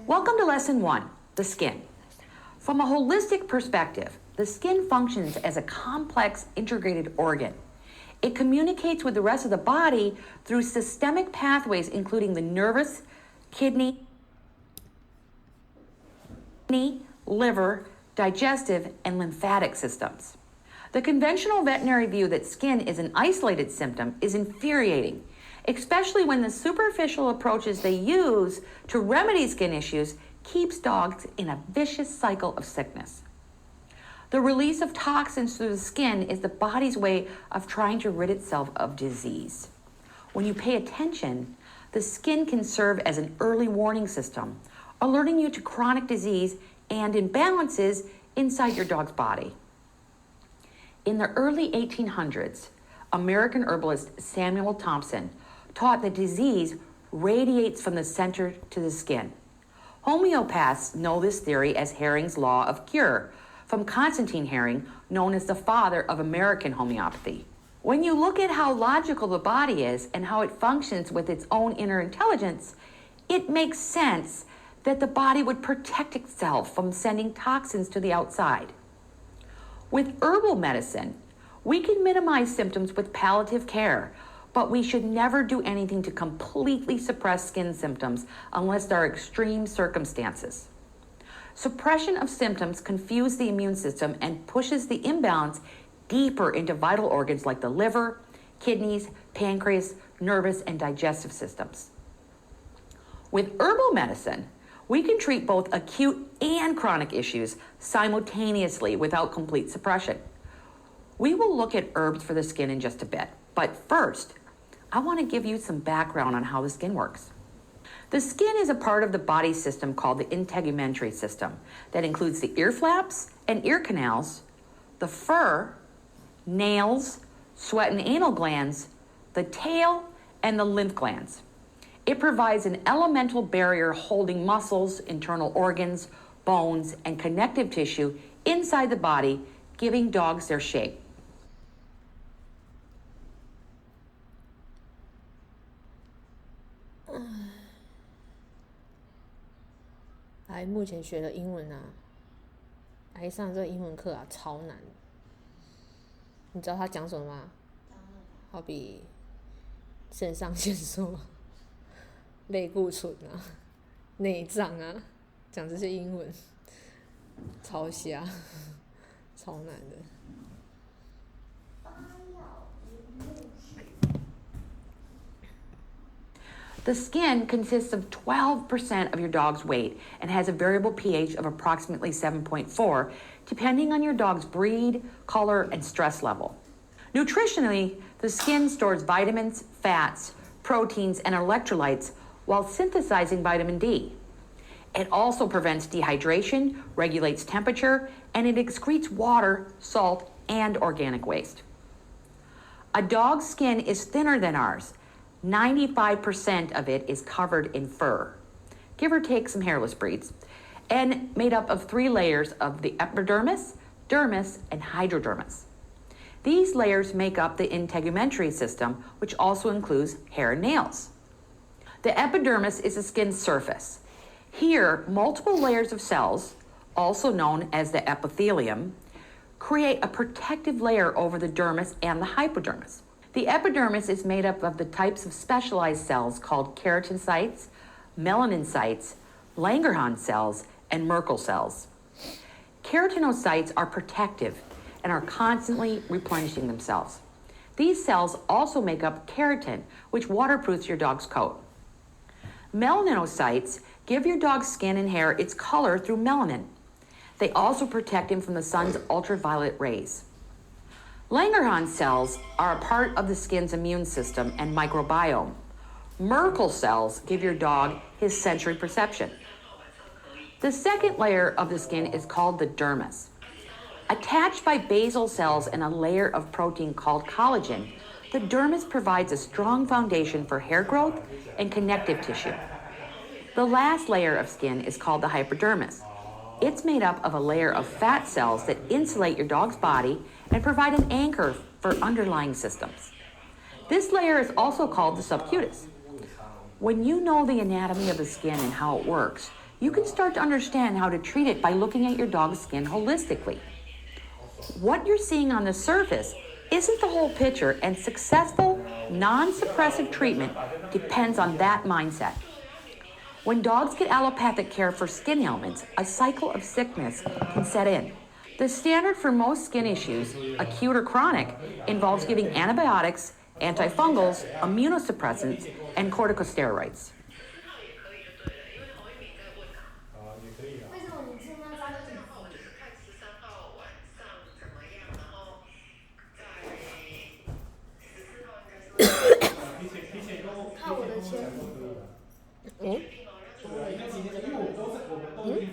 Welcome to Lesson 1, the skin. From a holistic perspective, the skin functions as a complex integrated organ. It communicates with the rest of the body through systemic pathways including the nervous, kidney, liver, digestive, and lymphatic systems. The conventional veterinary view that skin is an isolated symptom is infuriating, especially when the superficial approaches they use to remedy skin issues keeps dogs in a vicious cycle of sickness. The release of toxins through the skin is the body's way of trying to rid itself of disease. When you pay attention, the skin can serve as an early warning system, alerting you to chronic disease and imbalances inside your dog's body. In the early 1800s, American herbalist Samuel Thompson taught that disease radiates from the center to the skin. Homeopaths know this theory as Hering's law of cure, from Constantine Hering, known as the father of American homeopathy. When you look at how logical the body is and how it functions with its own inner intelligence, it makes sense that the body would protect itself from sending toxins to the outside. With herbal medicine, we can minimize symptoms with palliative care, but we should never do anything to completely suppress skin symptoms unless there are extreme circumstances. Suppression of symptoms confuses the immune system and pushes the imbalance deeper into vital organs like the liver, kidneys, pancreas, nervous, and digestive systems. With herbal medicine, we can treat both acute and chronic issues simultaneously without complete suppression. We will look at herbs for the skin in just a bit, but first, I want to give you some background on how the skin works. The skin is a part of the body system called the integumentary system that includes the ear flaps and ear canals, the fur, nails, sweat and anal glands, the tail, and the lymph glands. It provides an elemental barrier holding muscles, internal organs, bones, and connective tissue inside the body, giving dogs their shape.目前学的英文啊，上这个英文课啊，超难。你知道他讲什么吗？好比肾上腺素、类固醇啊、内脏啊，讲这些英文，超瞎，超难的。The skin consists of 12% of your dog's weight and has a variable pH of approximately 7.4, depending on your dog's breed, color, and stress level. Nutritionally, the skin stores vitamins, fats, proteins, and electrolytes while synthesizing vitamin D. It also prevents dehydration, regulates temperature, and it excretes water, salt, and organic waste. A dog's skin is thinner than ours. 95% of it is covered in fur, give or take some hairless breeds, and made up of 3 layers of the epidermis, dermis, and hydrodermis. These layers make up the integumentary system, which also includes hair and nails. The epidermis is the skin's surface. Here, multiple layers of cells, also known as the epithelium, create a protective layer over the dermis and the hypodermis. The epidermis is made up of the types of specialized cells called keratinocytes, melanocytes, Langerhans cells, and Merkel cells. Keratinocytes are protective and are constantly replenishing themselves. These cells also make up keratin, which waterproofs your dog's coat. Melanocytes give your dog's skin and hair its color through melanin. They also protect him from the sun's ultraviolet rays. Langerhans cells are a part of the skin's immune system and microbiome. Merkel cells give your dog his sensory perception. The second layer of the skin is called the dermis. Attached by basal cells and a layer of protein called collagen, the dermis provides a strong foundation for hair growth and connective tissue. The last layer of skin is called the hypodermis. It's made up of a layer of fat cells that insulate your dog's body and provide an anchor for underlying systems. This layer is also called the subcutis. When you know the anatomy of the skin and how it works, you can start to understand how to treat it by looking at your dog's skin holistically. What you're seeing on the surface isn't the whole picture, and successful, non-suppressive treatment depends on that mindset. When dogs get allopathic care for skin ailments, a cycle of sickness can set in. The standard for most skin issues, acute or chronic, involves giving antibiotics, antifungals, immunosuppressants, and corticosteroids.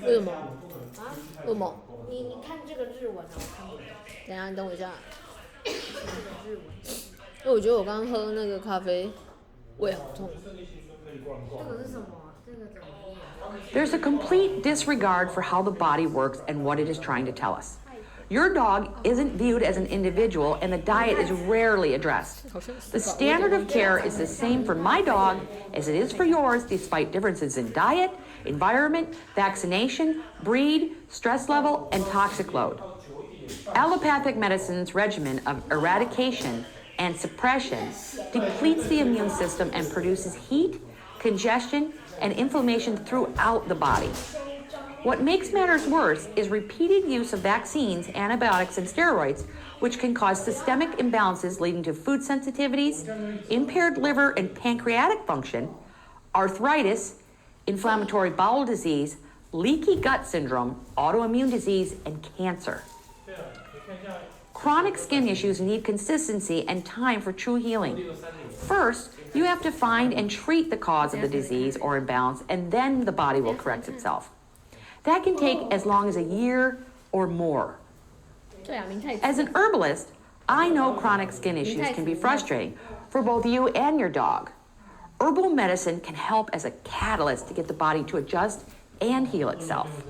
为什么？为什么？你看这个日文啊，我看不懂。等一下，你等我一下。日文。因为我觉得我刚刚喝那个咖啡，胃好痛。这个是什么？这个怎么念？ There's a complete disregard for how the body works and what it is trying to tell us. Your dog isn't viewed as an individual, and the diet is rarely addressed. The standard of care is the same for my dog as it is for yours, despite differences in diet, environment, vaccination, breed, stress level, and toxic load. Allopathic medicine's regimen of eradication and suppression depletes the immune system and produces heat, congestion, and inflammation throughout the body. What makes matters worse is repeated use of vaccines, antibiotics, and steroids, which can cause systemic imbalances leading to food sensitivities, impaired liver and pancreatic function, arthritis, inflammatory bowel disease, leaky gut syndrome, autoimmune disease, and cancer. Chronic skin issues need consistency and time for true healing. First, you have to find and treat the cause of the disease or imbalance, and then the body will correct itself. That can take as long as a year or more. As an herbalist, I know chronic skin issues can be frustrating for both you and your dog. Herbal medicine can help as a catalyst to get the body to adjust and heal itself.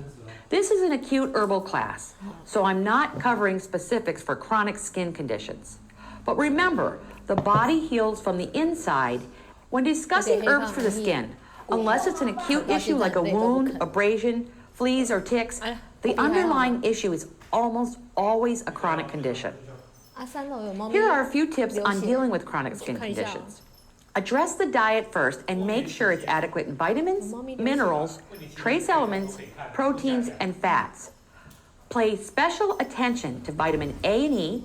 This is an acute herbal class, so I'm not covering specifics for chronic skin conditions. But remember, the body heals from the inside when discussing herbs for the skin. Unless it's an acute issue like a wound, abrasion, fleas, or ticks, the underlying issue is almost always a chronic condition. Here are a few tips on dealing with chronic skin conditions. Address the diet first and make sure it's adequate in vitamins, minerals, trace elements, proteins, and fats. Pay special attention to vitamin A and E,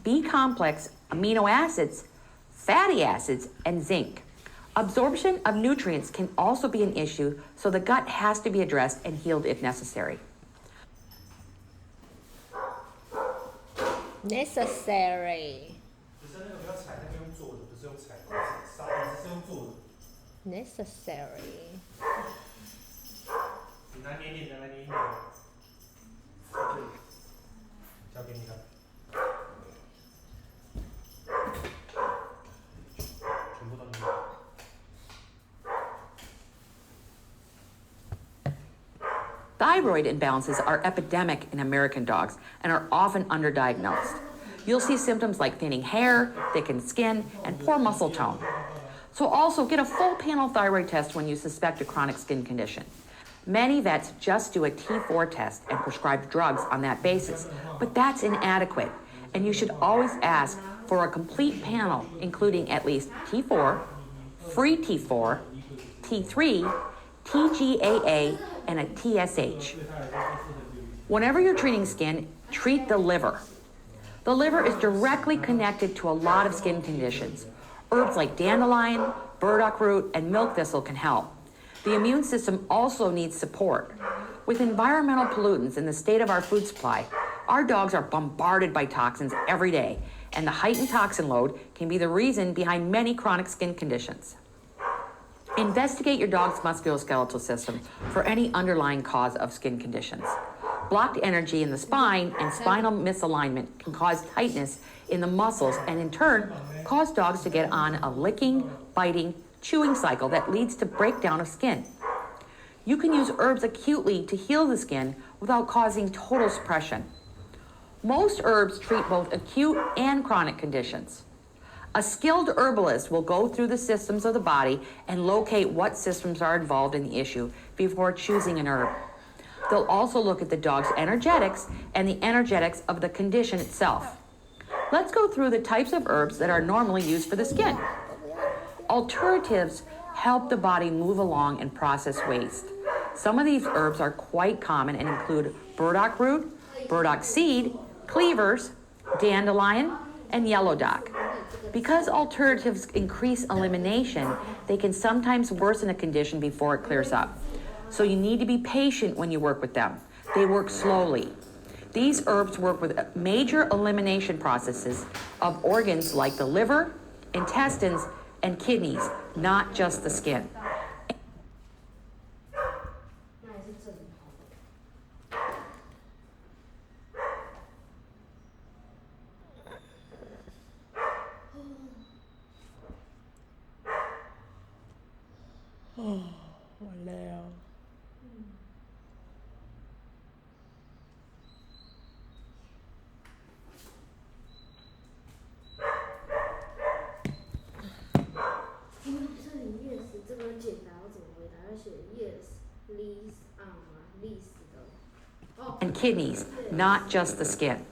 B complex, amino acids, fatty acids, and zinc. Absorption of nutrients can also be an issue, so the gut has to be addressed and healed if necessary. Necessary. Thyroid imbalances are epidemic in American dogs and are often underdiagnosed. You'll see symptoms like thinning hair, thickened skin, and poor muscle tone. So also get a full panel thyroid test when you suspect a chronic skin condition. Many vets just do a T4 test and prescribe drugs on that basis, but that's inadequate, and you should always ask for a complete panel, including at least T4, free T4, T3, TGAA, and a TSH. Whenever you're treating skin, treat the liver. The liver is directly connected to a lot of skin conditions. Herbs like dandelion, burdock root, and milk thistle can help. The immune system also needs support. With environmental pollutants in the state of our food supply, our dogs are bombarded by toxins every day, and the heightened toxin load can be the reason behind many chronic skin conditions. Investigate your dog's musculoskeletal system for any underlying cause of skin conditions. Blocked energy in the spine and spinal misalignment can cause tightness in the muscles and in turn cause dogs to get on a licking, biting, chewing cycle that leads to breakdown of skin. You can use herbs acutely to heal the skin without causing total suppression. Most herbs treat both acute and chronic conditions. A skilled herbalist will go through the systems of the body and locate what systems are involved in the issue before choosing an herb. They'll also look at the dog's energetics and the energetics of the condition itself. Let's go through the types of herbs that are normally used for the skin. Alternatives help the body move along and process waste. Some of these herbs are quite common and include burdock root, burdock seed, cleavers, dandelion, and yellow dock. Because alternatives increase elimination, they can sometimes worsen a condition before it clears up. So you need to be patient when you work with them. They work slowly. These herbs work with major elimination processes of organs like the liver, intestines, and kidneys, not just the skin. Oh, 好累哦。因为这里 yes 这个简答我怎么回答？要写 yes, lease lease 的。And kidneys, not just the skin.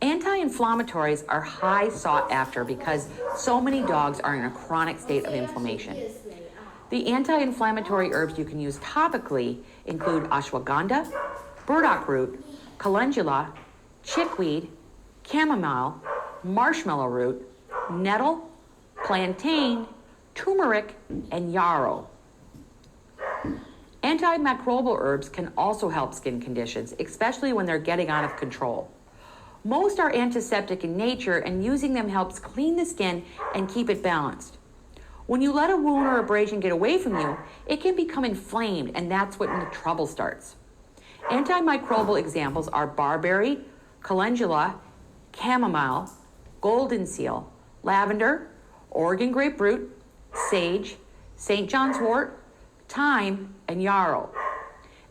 Anti-inflammatories are high sought after because so many dogs are in a chronic state of inflammation. The anti-inflammatory herbs you can use topically include ashwagandha, burdock root, calendula, chickweed, chamomile, marshmallow root, nettle, plantain, turmeric, and yarrow. Antimicrobial herbs can also help skin conditions, especially when they're getting out of control. Most are antiseptic in nature, and using them helps clean the skin and keep it balanced. When you let a wound or abrasion get away from you, it can become inflamed, and that's when the trouble starts. Antimicrobial examples are barberry, calendula, chamomile, golden seal, lavender, Oregon grapefruit, sage, St. John's wort, thyme, and yarrow.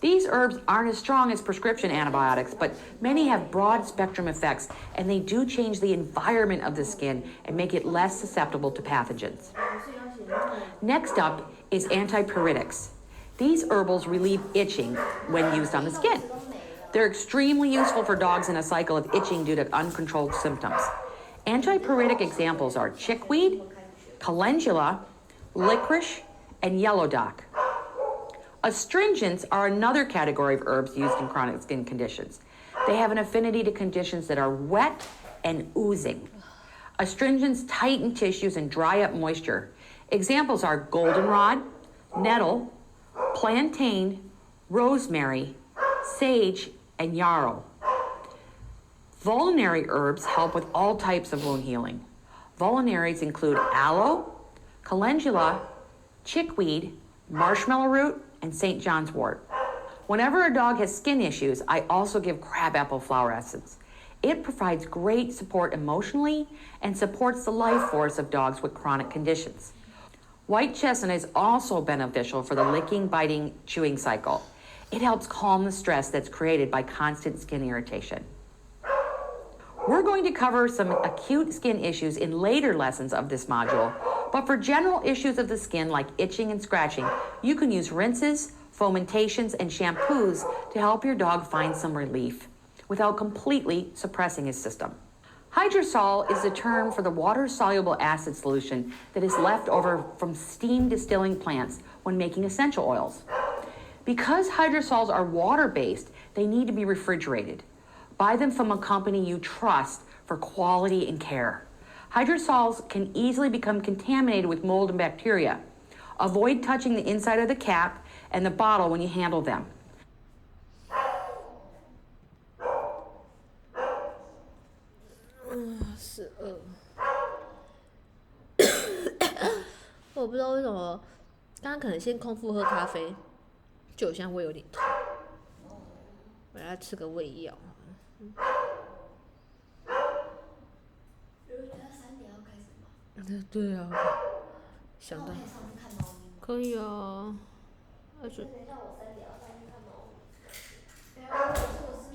These herbs aren't as strong as prescription antibiotics, but many have broad spectrum effects, and they do change the environment of the skin and make it less susceptible to pathogens. Next up is antipyretics. These herbals relieve itching when used on the skin. They're extremely useful for dogs in a cycle of itching due to uncontrolled symptoms. Antipyretic examples are chickweed, calendula, licorice, and yellow dock. Astringents are another category of herbs used in chronic skin conditions. They have an affinity to conditions that are wet and oozing. Astringents tighten tissues and dry up moisture. Examples are goldenrod, nettle, plantain, rosemary, sage, and yarrow. Vulnerary herbs help with all types of wound healing. Vulneraries include aloe, calendula, chickweed, marshmallow root, and St. John's wort. Whenever a dog has skin issues, I also give crabapple flower essence. It provides great support emotionally and supports the life force of dogs with chronic conditions. White chestnut is also beneficial for the licking, biting, chewing cycle. It helps calm the stress that's created by constant skin irritation. We're going to cover some acute skin issues in later lessons of this module, but for general issues of the skin like itching and scratching, you can use rinses, fomentations, and shampoos to help your dog find some relief without completely suppressing his system. Hydrosol is the term for the water-soluble acid solution that is left over from steam distilling plants when making essential oils. Because hydrosols are water-based, they need to be refrigerated. Buy them from a company you trust for quality and care. Hydrosols can easily become contaminated with mold and bacteria. Avoid touching the inside of the cap and the bottle when you handle them. 我不知道为什么，刚刚可能先空腹喝咖啡，就现在胃有点痛，我要吃个胃药。对啊，想到可以啊，而且。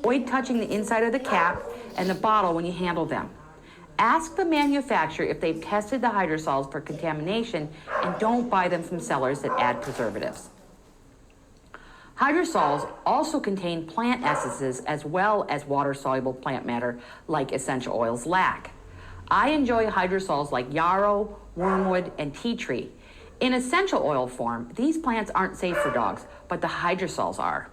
Avoid touching the inside of the cap and the bottle when you handle them. Ask the manufacturer if they've tested the hydrosols for contamination and don't buy them from sellers that add preservatives. Hydrosols also contain plant essences as well as water-soluble plant matter like essential oils lack. I enjoy hydrosols like yarrow, wormwood, and tea tree. In essential oil form, these plants aren't safe for dogs, but the hydrosols are.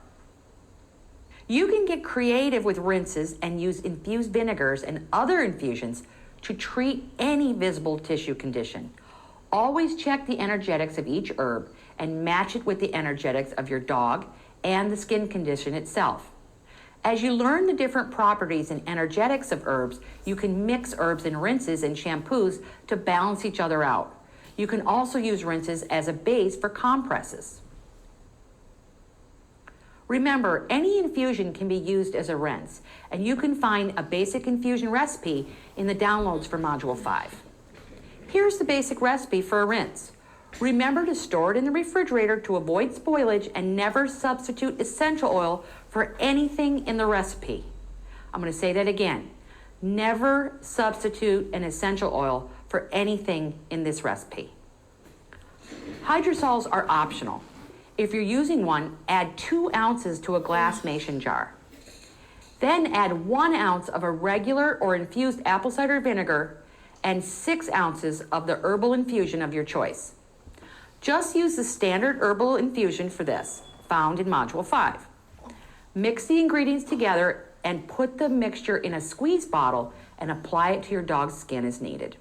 You can get creative with rinses and use infused vinegars and other infusions to treat any visible tissue condition. Always check the energetics of each herb and match it with the energetics of your dog and the skin condition itself. As you learn the different properties and energetics of herbs, you can mix herbs in rinses and shampoos to balance each other out. You can also use rinses as a base for compresses. Remember, any infusion can be used as a rinse, and you can find a basic infusion recipe in the downloads for Module 5. Here's the basic recipe for a rinse. Remember to store it in the refrigerator to avoid spoilage and never substitute essential oil for anything in the recipe. I'm going to say that again. Never substitute an essential oil for anything in this recipe. Hydrosols are optional. If you're using one, add 2 ounces to a glass mason jar. Then add 1 ounce of a regular or infused apple cider vinegar and 6 ounces of the herbal infusion of your choice. Just use the standard herbal infusion for this, found in Module 5. Mix the ingredients together and put the mixture in a squeeze bottle and apply it to your dog's skin as needed.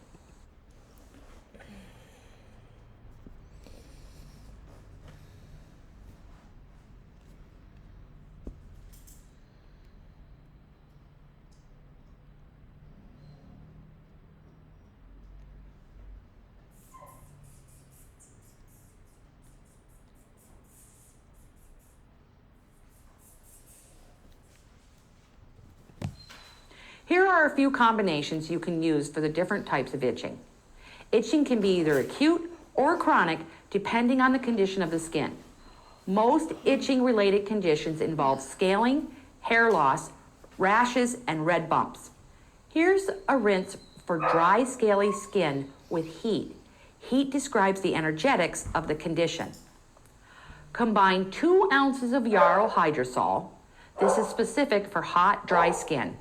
Here are a few combinations you can use for the different types of itching. Itching can be either acute or chronic depending on the condition of the skin. Most itching-related conditions involve scaling, hair loss, rashes, and red bumps. Here's a rinse for dry, scaly skin with heat. Heat describes the energetics of the condition. Combine 2 ounces of yarrow hydrosol. This is specific for hot, dry skin,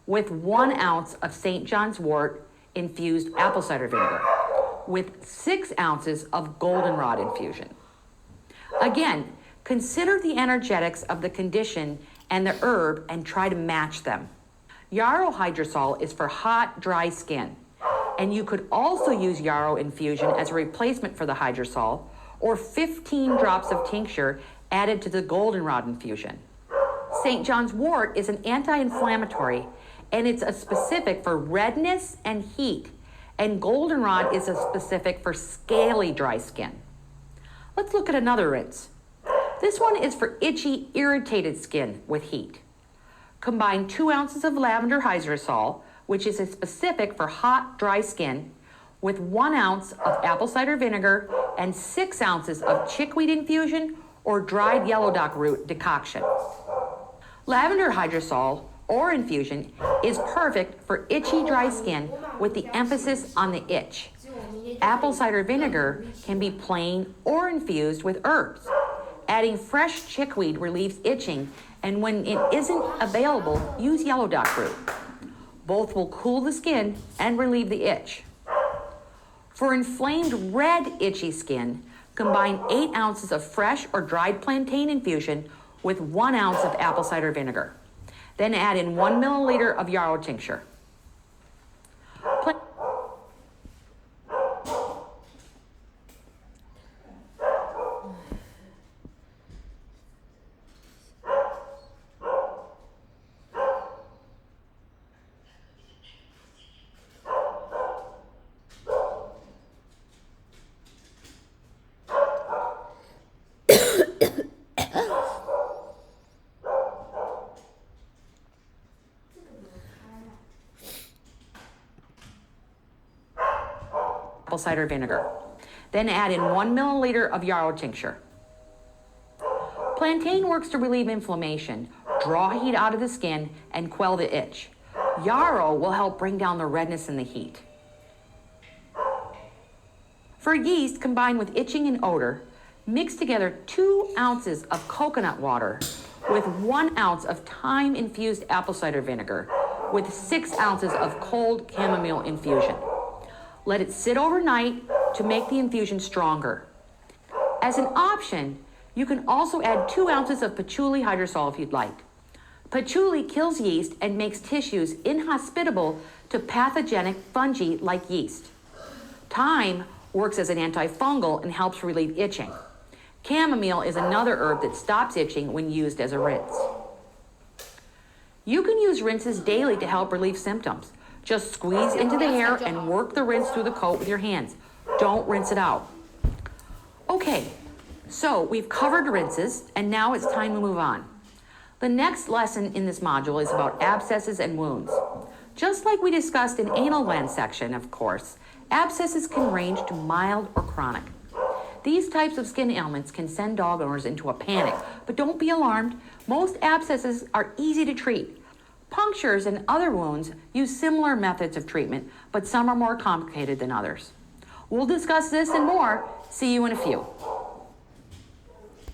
with 1 ounce of St. John's wort infused apple cider vinegar, with 6 ounces of goldenrod infusion. Again, consider the energetics of the condition and the herb and try to match them. Yarrow hydrosol is for hot, dry skin, and you could also use yarrow infusion as a replacement for the hydrosol, or 15 drops of tincture added to the goldenrod infusion. St. John's wort is an anti-inflammatory, and it's a specific for redness and heat, and goldenrod is a specific for scaly dry skin. Let's look at another rinse. This one is for itchy, irritated skin with heat. Combine 2 ounces of lavender hydrosol, which is a specific for hot, dry skin, with 1 ounce of apple cider vinegar and 6 ounces of chickweed infusion or dried yellow dock root decoction. Lavender hydrosol or infusion is perfect for itchy, dry skin with the emphasis on the itch. Apple cider vinegar can be plain or infused with herbs. Adding fresh chickweed relieves itching, and when it isn't available, use yellow dock root. Both will cool the skin and relieve the itch. For inflamed red itchy skin, combine 8 ounces of fresh or dried plantain infusion with 1 ounce of apple cider vinegar. Then add in 1 milliliter of yarrow tincture. Apple cider vinegar. Then add in 1 milliliter of yarrow tincture. Plantain works to relieve inflammation, draw heat out of the skin, and quell the itch. Yarrow will help bring down the redness and the heat. For yeast combined with itching and odor, mix together 2 ounces of coconut water with 1 ounce of thyme-infused apple cider vinegar with 6 ounces of cold chamomile infusion. Let it sit overnight to make the infusion stronger. As an option, you can also add 2 ounces of patchouli hydrosol if you'd like. Patchouli kills yeast and makes tissues inhospitable to pathogenic fungi like yeast. Thyme works as an antifungal and helps relieve itching. Chamomile is another herb that stops itching when used as a rinse. You can use rinses daily to help relieve symptoms. Just squeeze into the hair and work the rinse through the coat with your hands. Don't rinse it out. Okay, so we've covered rinses, and now it's time to move on. The next lesson in this module is about abscesses and wounds. Just like we discussed in anal gland section, of course, abscesses can range to mild or chronic. These types of skin ailments can send dog owners into a panic, but don't be alarmed. Most abscesses are easy to treat. Punctures and other wounds use similar methods of treatment, but some are more complicated than others. We'll discuss this and more. See you in a few.